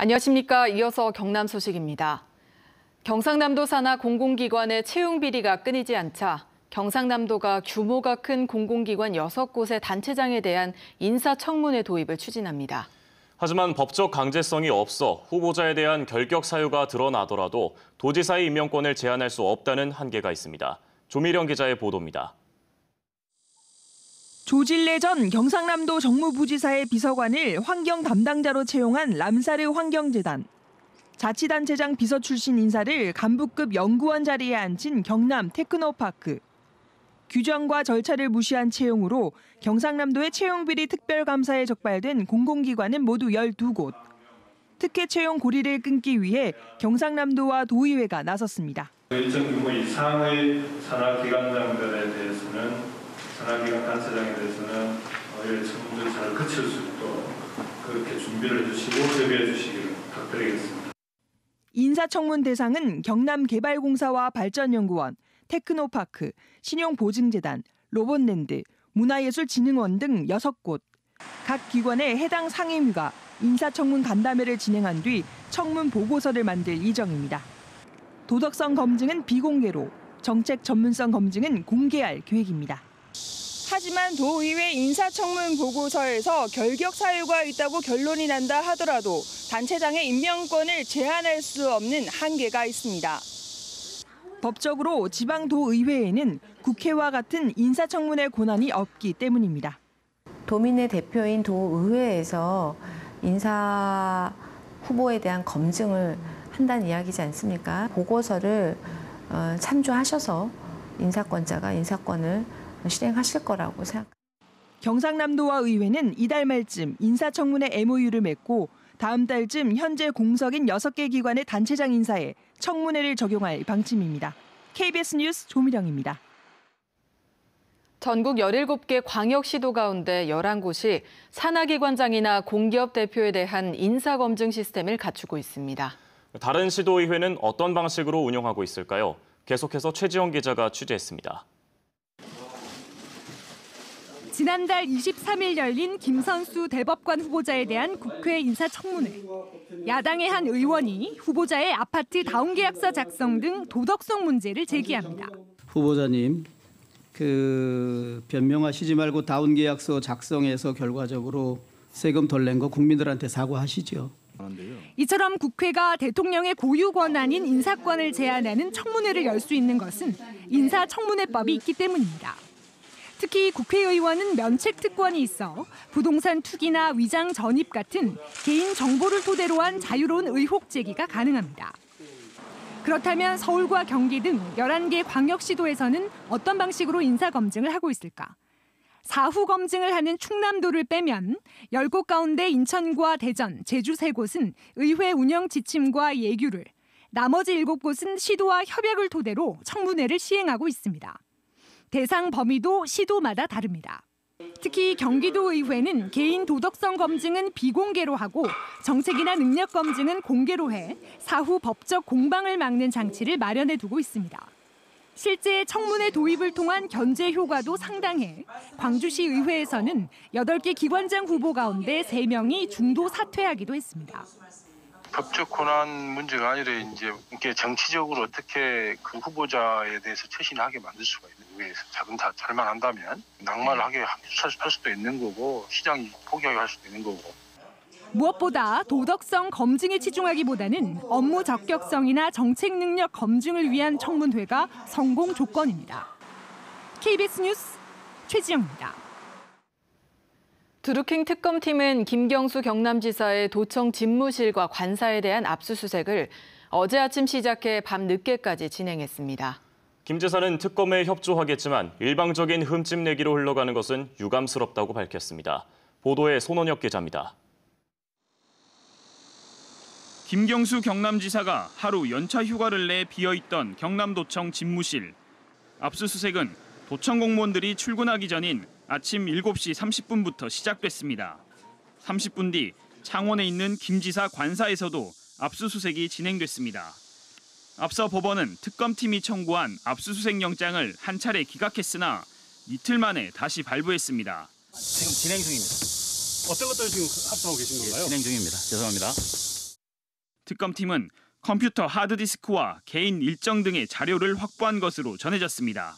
안녕하십니까. 이어서 경남 소식입니다. 경상남도 산하 공공기관의 채용 비리가 끊이지 않자 경상남도가 규모가 큰 공공기관 6곳의 단체장에 대한 인사청문회 도입을 추진합니다. 하지만 법적 강제성이 없어 후보자에 대한 결격 사유가 드러나더라도 도지사의 임명권을 제한할 수 없다는 한계가 있습니다. 조미령 기자의 보도입니다. 조질래 전 경상남도 정무부지사의 비서관을 환경 담당자로 채용한 람사르 환경재단. 자치단체장 비서 출신 인사를 간부급 연구원 자리에 앉힌 경남 테크노파크. 규정과 절차를 무시한 채용으로 경상남도의 채용비리 특별감사에 적발된 공공기관은 모두 12곳. 특혜 채용 고리를 끊기 위해 경상남도와 도의회가 나섰습니다. 일정 규모 이상의 산하기관장들에 대해서는 산하기관 단체장에 대해서는 청문 절차를 거칠 수 있도록 그렇게 준비를 해주시고 협의해 주시기를 부탁드리겠습니다. 인사청문 대상은 경남개발공사와 발전연구원, 테크노파크, 신용보증재단, 로봇랜드, 문화예술진흥원 등 6곳. 각 기관의 해당 상임위가 인사청문 간담회를 진행한 뒤 청문 보고서를 만들 예정입니다. 도덕성 검증은 비공개로, 정책 전문성 검증은 공개할 계획입니다. 하지만 도의회 인사청문 보고서에서 결격 사유가 있다고 결론이 난다 하더라도 단체장의 임명권을 제한할 수 없는 한계가 있습니다. 법적으로 지방도의회에는 국회와 같은 인사청문회 권한이 없기 때문입니다. 도민의 대표인 도의회에서 인사 후보에 대한 검증을 한다는 이야기지 않습니까? 보고서를 참조하셔서 인사권자가 인사권을 실행하실 거라고 생각합니다. 경상남도와 의회는 이달 말쯤 인사청문회 MOU를 맺고 다음 달쯤 현재 공석인 6개 기관의 단체장 인사에 청문회를 적용할 방침입니다. KBS 뉴스 조미령입니다. 전국 17개 광역시도 가운데 11곳이 산하기관장이나 공기업 대표에 대한 인사검증 시스템을 갖추고 있습니다. 다른 시도의회는 어떤 방식으로 운영하고 있을까요? 계속해서 최지영 기자가 취재했습니다. 지난달 23일 열린 김선수 대법관 후보자에 대한 국회 인사청문회. 야당의 한 의원이 후보자의 아파트 다운계약서 작성 등 도덕성 문제를 제기합니다. 후보자님, 변명하시지 말고 다운계약서 작성해서 결과적으로 세금 덜 낸 거 국민들한테 사과하시죠. 이처럼 국회가 대통령의 고유 권한인 인사권을 제한하는 청문회를 열 수 있는 것은 인사청문회법이 있기 때문입니다. 특히 국회의원은 면책특권이 있어 부동산 투기나 위장 전입 같은 개인 정보를 토대로 한 자유로운 의혹 제기가 가능합니다. 그렇다면 서울과 경기 등 11개 광역시도에서는 어떤 방식으로 인사검증을 하고 있을까? 사후 검증을 하는 충남도를 빼면 10곳 가운데 인천과 대전, 제주 3곳은 의회 운영 지침과 예규를, 나머지 7곳은 시도와 협약을 토대로 청문회를 시행하고 있습니다. 대상 범위도 시도마다 다릅니다. 특히 경기도의회는 개인 도덕성 검증은 비공개로 하고 정책이나 능력 검증은 공개로 해 사후 법적 공방을 막는 장치를 마련해 두고 있습니다. 실제 청문회 도입을 통한 견제 효과도 상당해 광주시 의회에서는 8개 기관장 후보 가운데 3명이 중도 사퇴하기도 했습니다. 법적 권한 문제가 아니라 이제 이렇게 정치적으로 어떻게 그 후보자에 대해서 처신하게 만들 수가 있는 위해서 잘만 한다면 낙마를 할 수도 있는 거고 시장이 포기하게 할 수도 있는 거고. 무엇보다 도덕성 검증에 치중하기보다는 업무 적격성이나 정책 능력 검증을 위한 청문회가 성공 조건입니다. KBS 뉴스 최지영입니다. 드루킹 특검팀은 김경수 경남지사의 도청 집무실과 관사에 대한 압수수색을 어제 아침 시작해 밤 늦게까지 진행했습니다. 김 지사는 특검에 협조하겠지만 일방적인 흠집 내기로 흘러가는 것은 유감스럽다고 밝혔습니다. 보도에 손원혁 기자입니다. 김경수 경남지사가 하루 연차 휴가를 내 비어있던 경남도청 집무실. 압수수색은 도청 공무원들이 출근하기 전인 아침 7시 30분부터 시작됐습니다. 30분 뒤 창원에 있는 김 지사 관사에서도 압수수색이 진행됐습니다. 앞서 법원은 특검팀이 청구한 압수수색 영장을 한 차례 기각했으나 이틀 만에 다시 발부했습니다. 지금 진행 중입니다. 어떤 것들을 지금 합성하고 계신 건가요? 진행 중입니다. 죄송합니다. 특검팀은 컴퓨터 하드디스크와 개인 일정 등의 자료를 확보한 것으로 전해졌습니다.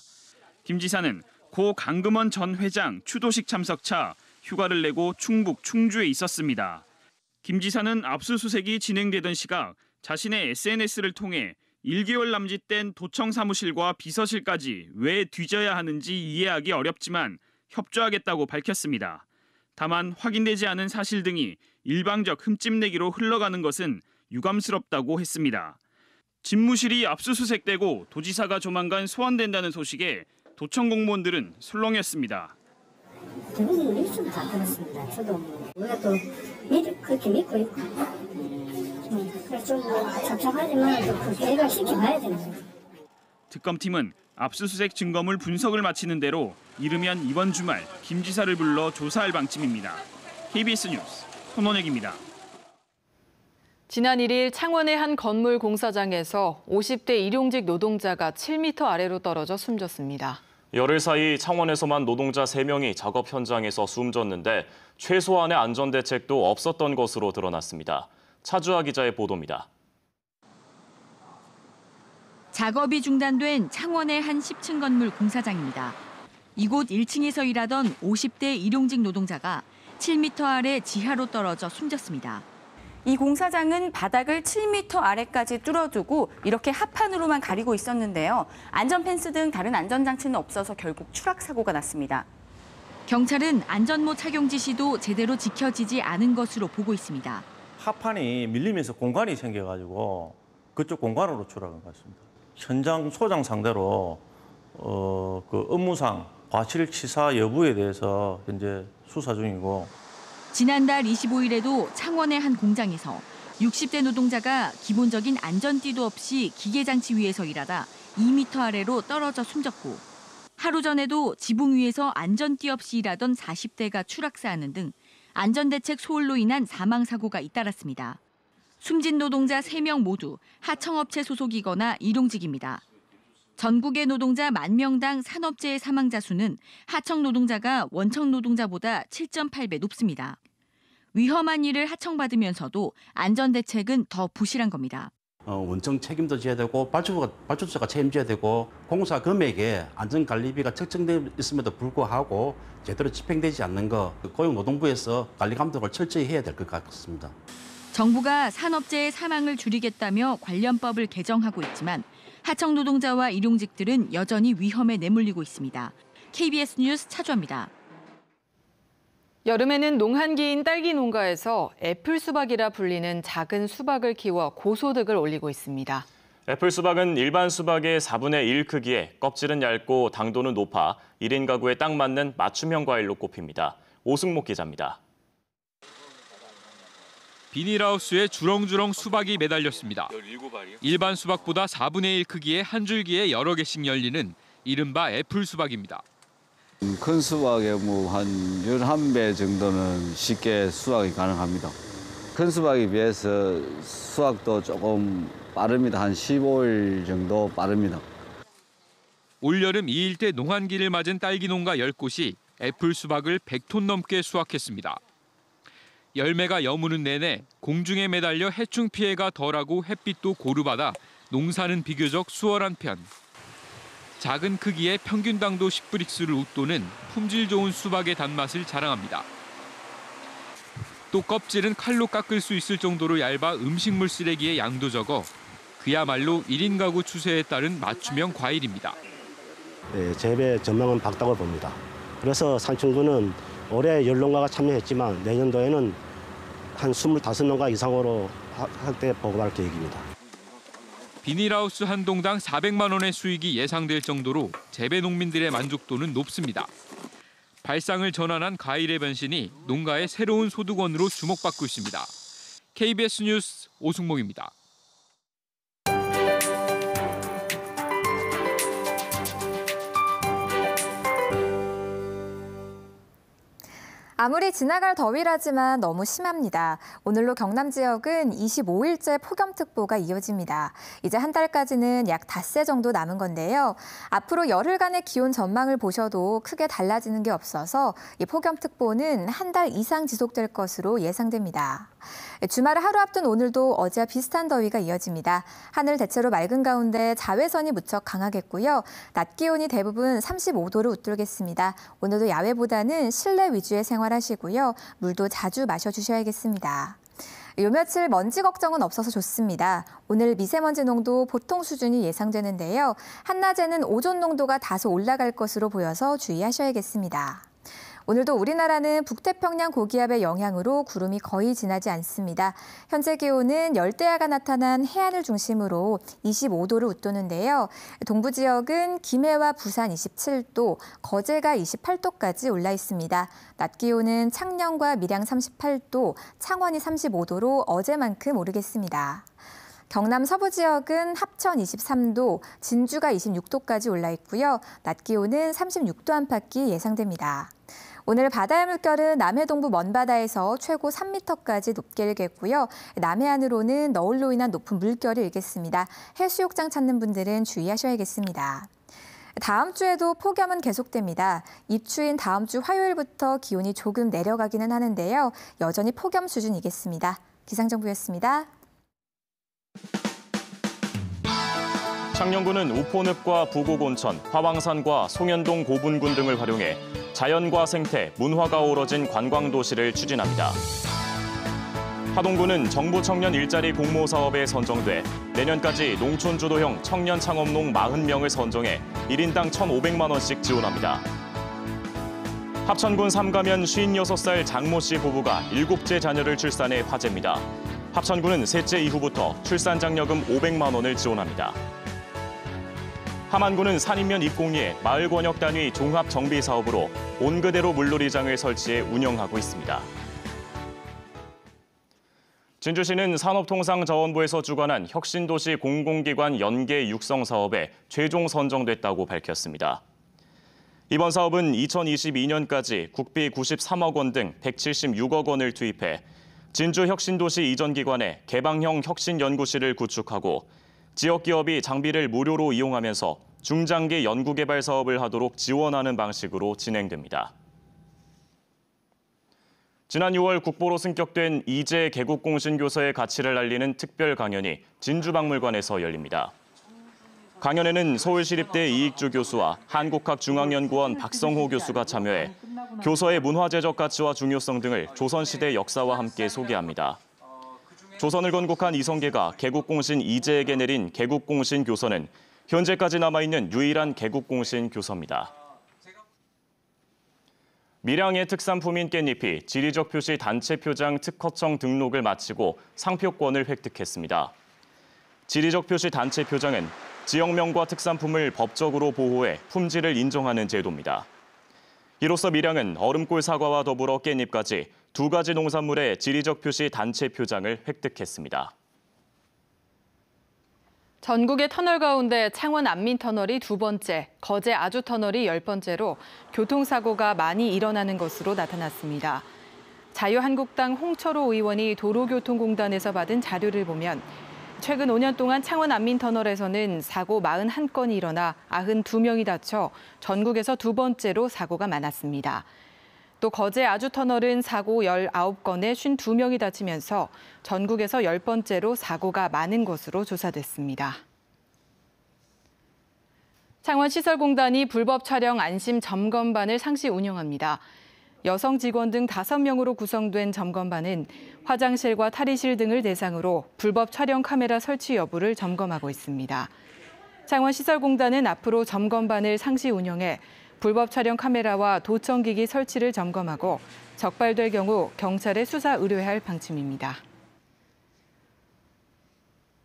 김 지사는 고 강금원 전 회장 추도식 참석차 휴가를 내고 충북 충주에 있었습니다. 김 지사는 압수수색이 진행되던 시각 자신의 SNS를 통해 1개월 남짓된 도청 사무실과 비서실까지 왜 뒤져야 하는지 이해하기 어렵지만 협조하겠다고 밝혔습니다. 다만 확인되지 않은 사실 등이 일방적 흠집내기로 흘러가는 것은 유감스럽다고 했습니다. 집무실이 압수수색되고 도지사가 조만간 소환된다는 소식에 도청 공무원들은 술렁였습니다. 대부분 뉴스도 다 들었습니다. 저도 우리가 또 그렇게 믿고 있고 그래서 좀 답답하지만 그 결과 지켜봐야 되는 거죠. 특검팀은 압수수색 증거물 분석을 마치는 대로 이르면 이번 주말 김 지사를 불러 조사할 방침입니다. KBS 뉴스 손원혁입니다. 지난 1일 창원의 한 건물 공사장에서 50대 일용직 노동자가 7m 아래로 떨어져 숨졌습니다. 열흘 사이 창원에서만 노동자 3명이 작업 현장에서 숨졌는데 최소한의 안전대책도 없었던 것으로 드러났습니다. 차주아 기자의 보도입니다. 작업이 중단된 창원의 한 10층 건물 공사장입니다. 이곳 1층에서 일하던 50대 일용직 노동자가 7m 아래 지하로 떨어져 숨졌습니다. 이 공사장은 바닥을 7m 아래까지 뚫어두고 이렇게 합판으로만 가리고 있었는데요. 안전펜스 등 다른 안전장치는 없어서 결국 추락 사고가 났습니다. 경찰은 안전모 착용 지시도 제대로 지켜지지 않은 것으로 보고 있습니다. 합판이 밀리면서 공간이 생겨가지고 그쪽 공간으로 추락한 것 같습니다. 현장 소장 상대로 그 업무상 과실치사 여부에 대해서 현재 수사 중이고 지난달 25일에도 창원의 한 공장에서 60대 노동자가 기본적인 안전띠도 없이 기계장치 위에서 일하다 2m 아래로 떨어져 숨졌고 하루 전에도 지붕 위에서 안전띠 없이 일하던 40대가 추락사하는 등 안전대책 소홀로 인한 사망사고가 잇따랐습니다. 숨진 노동자 3명 모두 하청업체 소속이거나 일용직입니다. 전국의 노동자 10,000명당 산업재해 사망자 수는 하청 노동자가 원청 노동자보다 7.8배 높습니다. 위험한 일을 하청받으면서도 안전대책은 더 부실한 겁니다. 원청 책임도 져야 되고 발주처가 책임져야 되고 공사 금액에 안전관리비가 책정되어 있음에도 불구하고 제대로 집행되지 않는 거 고용노동부에서 관리 감독을 철저히 해야 될 것 같습니다. 정부가 산업재해 사망을 줄이겠다며 관련법을 개정하고 있지만 하청 노동자와 일용직들은 여전히 위험에 내몰리고 있습니다. KBS 뉴스 차주아입니다. 여름에는 농한기인 딸기 농가에서 애플 수박이라 불리는 작은 수박을 키워 고소득을 올리고 있습니다. 애플 수박은 일반 수박의 4분의 1 크기에 껍질은 얇고 당도는 높아 1인 가구에 딱 맞는 맞춤형 과일로 꼽힙니다. 오승목 기자입니다. 비닐하우스에 주렁주렁 수박이 매달렸습니다. 일반 수박보다 4분의 1 크기의 한 줄기에 여러 개씩 열리는 이른바 애플 수박입니다. 큰 수박에 한 11배 정도는 쉽게 수확이 가능합니다. 큰 수박에 비해서 수확도 조금 빠릅니다. 한 15일 정도 빠릅니다. 올여름 이 일대 농한기를 맞은 딸기 농가 10곳이 애플 수박을 100톤 넘게 수확했습니다. 열매가 여무는 내내 공중에 매달려 해충 피해가 덜하고 햇빛도 고루받아 농사는 비교적 수월한 편. 작은 크기의 평균 당도 10브릭스를 웃도는 품질 좋은 수박의 단맛을 자랑합니다. 또 껍질은 칼로 깎을 수 있을 정도로 얇아 음식물 쓰레기의 양도 적어 그야말로 1인 가구 추세에 따른 맞춤형 과일입니다. 네, 재배 전망은 밝다고 봅니다. 그래서 산청구는 올해 10농가가 참여했지만 내년도에는 한 25농가 이상으로 확대 보급할 계획입니다. 비닐하우스 한 동당 400만 원의 수익이 예상될 정도로 재배 농민들의 만족도는 높습니다. 발상을 전환한 과일의 변신이 농가의 새로운 소득원으로 주목받고 있습니다. KBS 뉴스 오승목입니다. 아무리 지나갈 더위라지만 너무 심합니다. 오늘로 경남 지역은 25일째 폭염특보가 이어집니다. 이제 한 달까지는 약 닷새 정도 남은 건데요. 앞으로 열흘간의 기온 전망을 보셔도 크게 달라지는 게 없어서 이 폭염특보는 한 달 이상 지속될 것으로 예상됩니다. 주말을 하루 앞둔 오늘도 어제와 비슷한 더위가 이어집니다. 하늘 대체로 맑은 가운데 자외선이 무척 강하겠고요. 낮 기온이 대부분 35도를 웃돌겠습니다. 오늘도 야외보다는 실내 위주의 생활하시고요. 물도 자주 마셔주셔야겠습니다. 요 며칠 먼지 걱정은 없어서 좋습니다. 오늘 미세먼지 농도 보통 수준이 예상되는데요. 한낮에는 오존 농도가 다소 올라갈 것으로 보여서 주의하셔야겠습니다. 오늘도 우리나라는 북태평양 고기압의 영향으로 구름이 거의 지나지 않습니다. 현재 기온은 열대야가 나타난 해안을 중심으로 25도를 웃도는데요. 동부 지역은 김해와 부산 27도, 거제가 28도까지 올라 있습니다. 낮 기온은 창녕과 밀양 38도, 창원이 35도로 어제만큼 오르겠습니다. 경남 서부 지역은 합천 23도, 진주가 26도까지 올라 있고요. 낮 기온은 36도 안팎이 예상됩니다. 오늘 바다의 물결은 남해 동부 먼바다에서 최고 3m까지 높게 일겠고요. 남해안으로는 너울로 인한 높은 물결이 일겠습니다. 해수욕장 찾는 분들은 주의하셔야겠습니다. 다음 주에도 폭염은 계속됩니다. 입추인 다음 주 화요일부터 기온이 조금 내려가기는 하는데요. 여전히 폭염 수준이겠습니다. 기상정보였습니다. 창녕군은 우포늪과 부곡온천, 화왕산과 송현동 고분군 등을 활용해 자연과 생태, 문화가 어우러진 관광도시를 추진합니다. 하동군은 정부 청년 일자리 공모 사업에 선정돼 내년까지 농촌주도형 청년 창업농 40명을 선정해 1인당 1,500만 원씩 지원합니다. 합천군 삼가면 56살 장모 씨 부부가 7째 자녀를 출산해 화제입니다. 합천군은 셋째 이후부터 출산장려금 500만 원을 지원합니다. 함안군은 산인면 입공리에 마을권역단위 종합정비사업으로 온그대로 물놀이장을 설치해 운영하고 있습니다. 진주시는 산업통상자원부에서 주관한 혁신도시 공공기관 연계 육성 사업에 최종 선정됐다고 밝혔습니다. 이번 사업은 2022년까지 국비 93억 원 등 176억 원을 투입해 진주 혁신도시 이전 기관에 개방형 혁신연구실을 구축하고 지역 기업이 장비를 무료로 이용하면서 중장기 연구개발 사업을 하도록 지원하는 방식으로 진행됩니다. 지난 6월 국보로 승격된 이재 개국공신교서의 가치를 알리는 특별 강연이 진주박물관에서 열립니다. 강연에는 서울시립대 이익주 교수와 한국학중앙연구원 박성호 교수가 참여해 교서의 문화재적 가치와 중요성 등을 조선시대 역사와 함께 소개합니다. 조선을 건국한 이성계가 개국공신 이재에게 내린 개국공신 교서는 현재까지 남아있는 유일한 개국공신 교서입니다. 밀양의 특산품인 깻잎이 지리적 표시 단체 표장 특허청 등록을 마치고 상표권을 획득했습니다. 지리적 표시 단체 표장은 지역명과 특산품을 법적으로 보호해 품질을 인정하는 제도입니다. 이로써 밀양은 얼음골 사과와 더불어 깻잎까지 두 가지 농산물의 지리적 표시 단체 표장을 획득했습니다. 전국의 터널 가운데 창원 안민터널이 2번째, 거제 아주터널이 10번째로 교통사고가 많이 일어나는 것으로 나타났습니다. 자유한국당 홍철호 의원이 도로교통공단에서 받은 자료를 보면 최근 5년 동안 창원 안민터널에서는 사고 41건이 일어나 92명이 다쳐 전국에서 2번째로 사고가 많았습니다. 또 거제 아주터널은 사고 19건에 52명이 다치면서 전국에서 10번째로 사고가 많은 것으로 조사됐습니다. 창원시설공단이 불법 촬영 안심 점검반을 상시 운영합니다. 여성 직원 등 5명으로 구성된 점검반은 화장실과 탈의실 등을 대상으로 불법 촬영 카메라 설치 여부를 점검하고 있습니다. 창원시설공단은 앞으로 점검반을 상시 운영해 불법 촬영 카메라와 도청기기 설치를 점검하고 적발될 경우 경찰에 수사 의뢰할 방침입니다.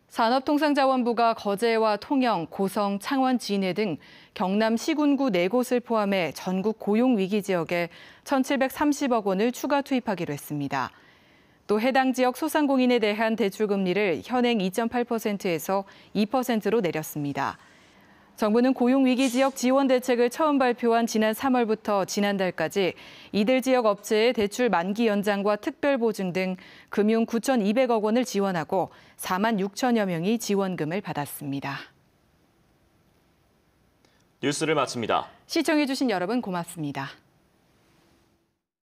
산업통상자원부가 거제와 통영, 고성, 창원, 진해 등 경남 시군구 4곳을 포함해 전국 고용위기 지역에 1,730억 원을 추가 투입하기로 했습니다. 또 해당 지역 소상공인에 대한 대출금리를 현행 2.8%에서 2%로 내렸습니다. 정부는 고용위기 지역 지원 대책을 처음 발표한 지난 3월부터 지난달까지 이들 지역 업체의 대출 만기 연장과 특별 보증 등 금융 9,200억 원을 지원하고 4만 6천여 명이 지원금을 받았습니다. 뉴스를 마칩니다. 시청해주신 여러분 고맙습니다.